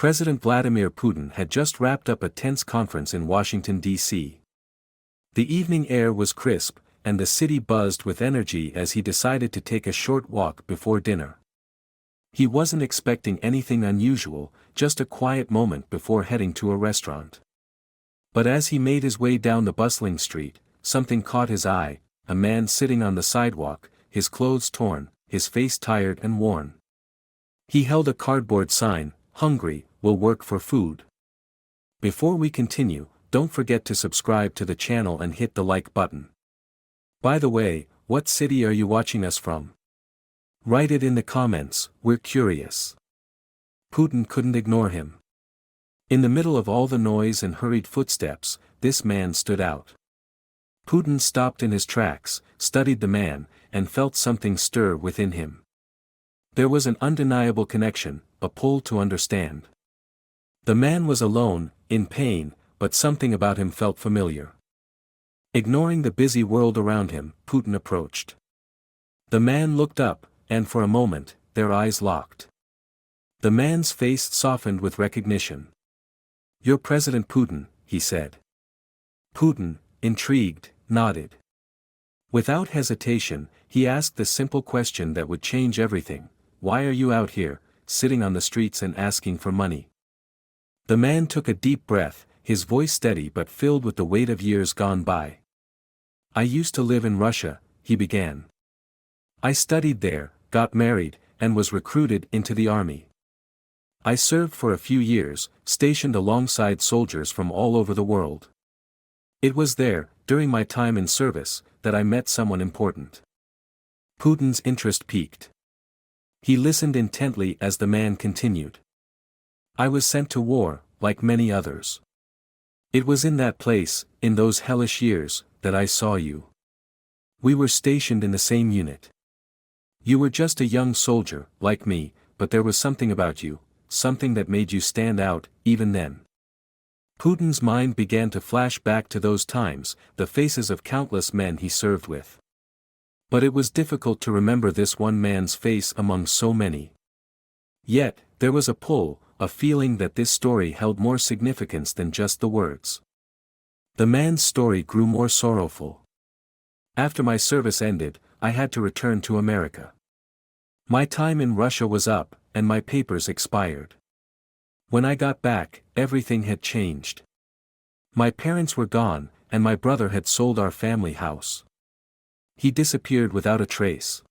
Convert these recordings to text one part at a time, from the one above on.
President Vladimir Putin had just wrapped up a tense conference in Washington, D.C. The evening air was crisp, and the city buzzed with energy as he decided to take a short walk before dinner. He wasn't expecting anything unusual, just a quiet moment before heading to a restaurant. But as he made his way down the bustling street, something caught his eye: a man sitting on the sidewalk, his clothes torn, his face tired and worn. He held a cardboard sign: "Hungry, will work for food." Before we continue, don't forget to subscribe to the channel and hit the like button. By the way, what city are you watching us from? Write it in the comments, we're curious. Putin couldn't ignore him. In the middle of all the noise and hurried footsteps, this man stood out. Putin stopped in his tracks, studied the man, and felt something stir within him. There was an undeniable connection, a pull to understand. The man was alone, in pain, but something about him felt familiar. Ignoring the busy world around him, Putin approached. The man looked up, and for a moment, their eyes locked. The man's face softened with recognition. "You're President Putin," he said. Putin, intrigued, nodded. Without hesitation, he asked the simple question that would change everything: "Why are you out here, sitting on the streets and asking for money?" The man took a deep breath, his voice steady but filled with the weight of years gone by. "I used to live in Russia," he began. "I studied there, got married, and was recruited into the army. I served for a few years, stationed alongside soldiers from all over the world. It was there, during my time in service, that I met someone important." Putin's interest peaked. He listened intently as the man continued. "I was sent to war, like many others. It was in that place, in those hellish years, that I saw you. We were stationed in the same unit. You were just a young soldier, like me, but there was something about you, something that made you stand out, even then." Putin's mind began to flash back to those times, the faces of countless men he served with. But it was difficult to remember this one man's face among so many. Yet, there was a pull, a feeling that this story held more significance than just the words. The man's story grew more sorrowful. "After my service ended, I had to return to America. My time in Russia was up, and my papers expired. When I got back, everything had changed. My parents were gone, and my brother had sold our family house. He disappeared without a trace."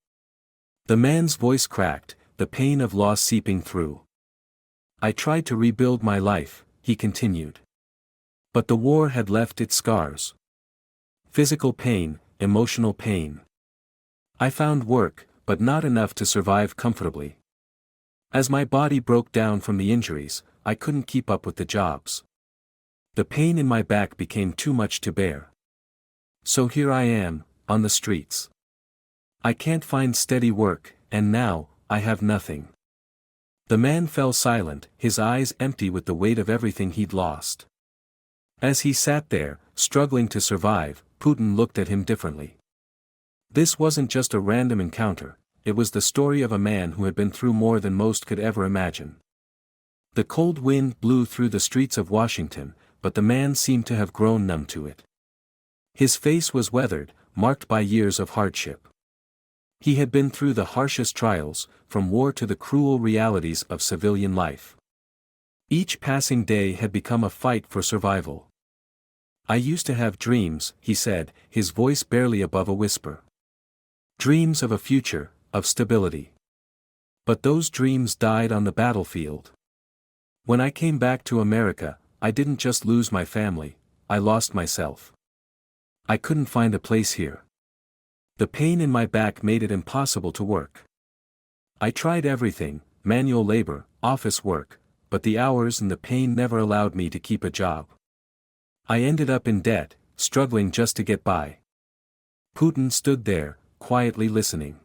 The man's voice cracked, the pain of loss seeping through. "I tried to rebuild my life," he continued. "But the war had left its scars. Physical pain, emotional pain. I found work, but not enough to survive comfortably. As my body broke down from the injuries, I couldn't keep up with the jobs. The pain in my back became too much to bear. So here I am, on the streets. I can't find steady work, and now, I have nothing." The man fell silent, his eyes empty with the weight of everything he'd lost. As he sat there, struggling to survive, Putin looked at him differently. This wasn't just a random encounter, it was the story of a man who had been through more than most could ever imagine. The cold wind blew through the streets of Washington, but the man seemed to have grown numb to it. His face was weathered, marked by years of hardship. He had been through the harshest trials, from war to the cruel realities of civilian life. Each passing day had become a fight for survival. "I used to have dreams," he said, his voice barely above a whisper. "Dreams of a future, of stability. But those dreams died on the battlefield. When I came back to America, I didn't just lose my family, I lost myself. I couldn't find a place here. The pain in my back made it impossible to work. I tried everything, manual labor, office work, but the hours and the pain never allowed me to keep a job. I ended up in debt, struggling just to get by." Putin stood there, quietly listening.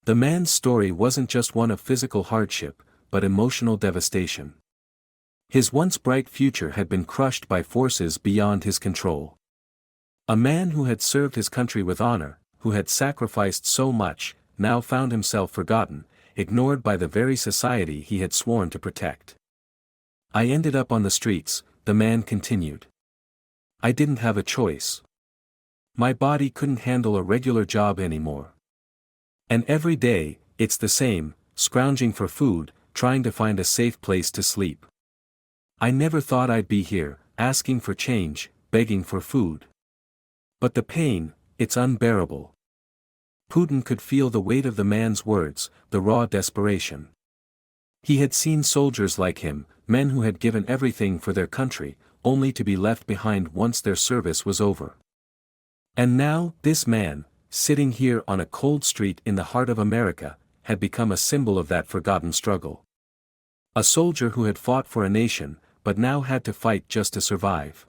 The man's story wasn't just one of physical hardship, but emotional devastation. His once bright future had been crushed by forces beyond his control. A man who had served his country with honor, who had sacrificed so much, now found himself forgotten, ignored by the very society he had sworn to protect. I ended up on the streets, the man continued. I didn't have a choice. My body couldn't handle a regular job anymore. And every day, it's the same, scrounging for food, trying to find a safe place to sleep. I never thought I'd be here, asking for change, begging for food. But the pain, it's unbearable. Putin could feel the weight of the man's words, the raw desperation. He had seen soldiers like him, men who had given everything for their country, only to be left behind once their service was over. And now, this man, sitting here on a cold street in the heart of America, had become a symbol of that forgotten struggle. A soldier who had fought for a nation, but now had to fight just to survive.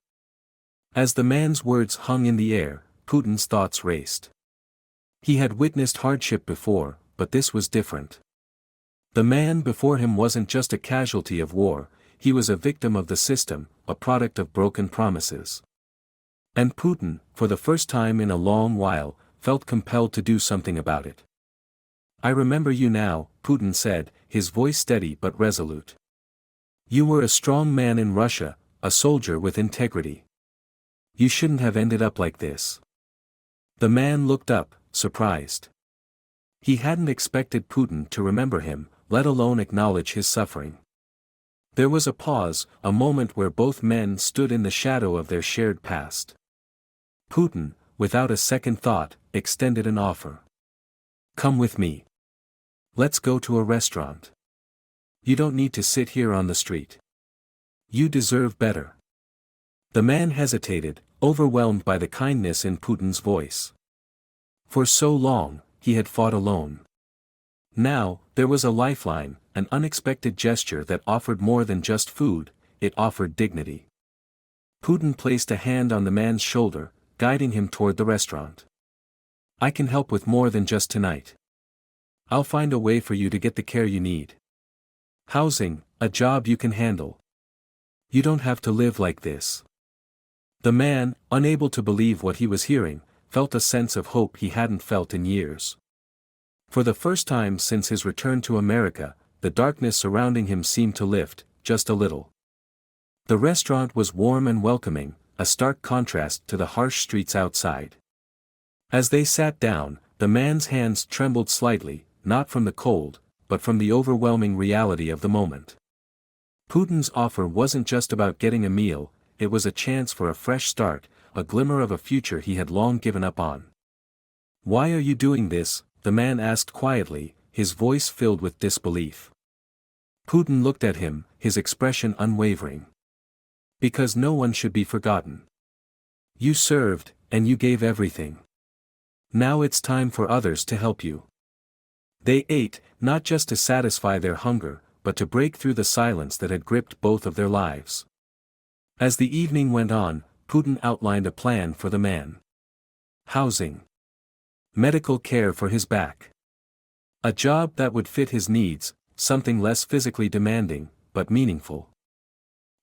As the man's words hung in the air, Putin's thoughts raced. He had witnessed hardship before, but this was different. The man before him wasn't just a casualty of war, he was a victim of the system, a product of broken promises. And Putin, for the first time in a long while, felt compelled to do something about it. I remember you now, Putin said, his voice steady but resolute. You were a strong man in Russia, a soldier with integrity. You shouldn't have ended up like this. The man looked up, surprised. He hadn't expected Putin to remember him, let alone acknowledge his suffering. There was a pause, a moment where both men stood in the shadow of their shared past. Putin, without a second thought, extended an offer. Come with me. Let's go to a restaurant. You don't need to sit here on the street. You deserve better. The man hesitated, overwhelmed by the kindness in Putin's voice. For so long, he had fought alone. Now, there was a lifeline, an unexpected gesture that offered more than just food, it offered dignity. Putin placed a hand on the man's shoulder, guiding him toward the restaurant. I can help with more than just tonight. I'll find a way for you to get the care you need. Housing, a job you can handle. You don't have to live like this. The man, unable to believe what he was hearing, felt a sense of hope he hadn't felt in years. For the first time since his return to America, the darkness surrounding him seemed to lift, just a little. The restaurant was warm and welcoming, a stark contrast to the harsh streets outside. As they sat down, the man's hands trembled slightly, not from the cold, but from the overwhelming reality of the moment. Putin's offer wasn't just about getting a meal, it was a chance for a fresh start, a glimmer of a future he had long given up on. Why are you doing this? The man asked quietly, his voice filled with disbelief. Putin looked at him, his expression unwavering. Because no one should be forgotten. You served, and you gave everything. Now it's time for others to help you. They ate, not just to satisfy their hunger, but to break through the silence that had gripped both of their lives. As the evening went on, Putin outlined a plan for the man. Housing. Medical care for his back. A job that would fit his needs, something less physically demanding, but meaningful.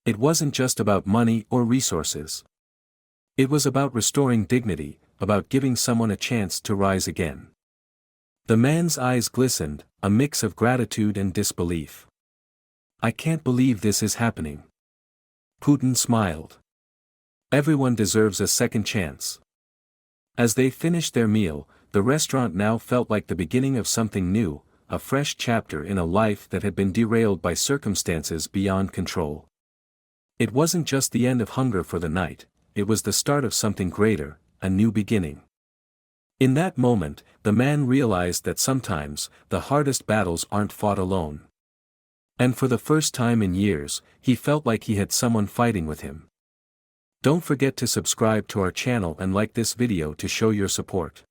It wasn't just about money or resources. It was about restoring dignity, about giving someone a chance to rise again. The man's eyes glistened, a mix of gratitude and disbelief. I can't believe this is happening. Putin smiled. Everyone deserves a second chance. As they finished their meal, the restaurant now felt like the beginning of something new, a fresh chapter in a life that had been derailed by circumstances beyond control. It wasn't just the end of hunger for the night, it was the start of something greater, a new beginning. In that moment, the man realized that sometimes, the hardest battles aren't fought alone. And for the first time in years, he felt like he had someone fighting with him. Don't forget to subscribe to our channel and like this video to show your support.